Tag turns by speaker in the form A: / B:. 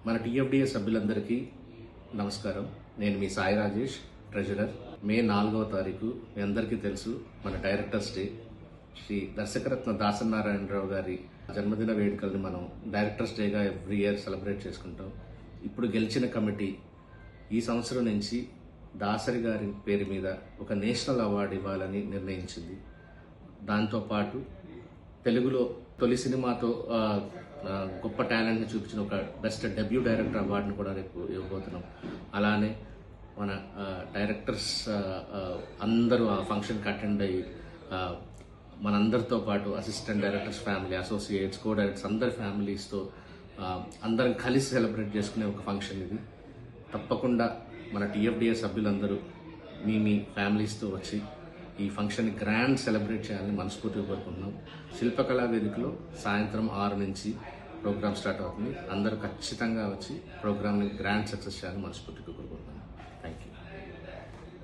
A: మన టీఎఫ్డిఏ సభ్యులందరికీ నమస్కారం. నేను మీ సాయి రాజేష్, ట్రెజరర్. మే 4వ తారీఖు మీ అందరికీ తెలుసు, మన డైరెక్టర్స్ డే. శ్రీ దర్శకరత్న దాసనారాయణరావు గారి జన్మదిన వేడుకల్ని మనం డైరెక్టర్స్ డేగా ఎవ్రీ ఇయర్ సెలబ్రేట్ చేసుకుంటాం. ఇప్పుడు గెలిచిన కమిటీ ఈ సంవత్సరం నుంచి దాసరి గారి పేరు మీద ఒక నేషనల్ అవార్డు ఇవ్వాలని నిర్ణయించింది. దాంతోపాటు తెలుగులో తొలి సినిమాతో గొప్ప టాలెంట్ని చూపించిన ఒక బెస్ట్ డెబ్యూ డైరెక్టర్ అవార్డును కూడా రేపు ఇవ్వబోతున్నాం. అలానే మన డైరెక్టర్స్ అందరూ ఆ ఫంక్షన్కి అటెండ్ అయ్యి మనందరితో పాటు assistant directors family, associates, co directors అందరి ఫ్యామిలీస్తో అందరం కలిసి సెలబ్రేట్ చేసుకునే ఒక ఫంక్షన్ ఇది. తప్పకుండా మన టీఎఫ్డిఏ సభ్యులందరూ మీ ఫ్యామిలీస్తో వచ్చి ఈ ఫంక్షన్ గ్రాండ్ సెలబ్రేట్ చేయాలని మనస్ఫూర్తిగా కోరుకుంటున్నాం. శిల్పకళా వేదికలో సాయంత్రం 6 నుంచి ప్రోగ్రామ్ స్టార్ట్ అవుతుంది. అందరూ ఖచ్చితంగా వచ్చి ప్రోగ్రామ్ని గ్రాండ్ సక్సెస్ చేయాలని మనస్ఫూర్తిగా కోరుకుంటున్నాం.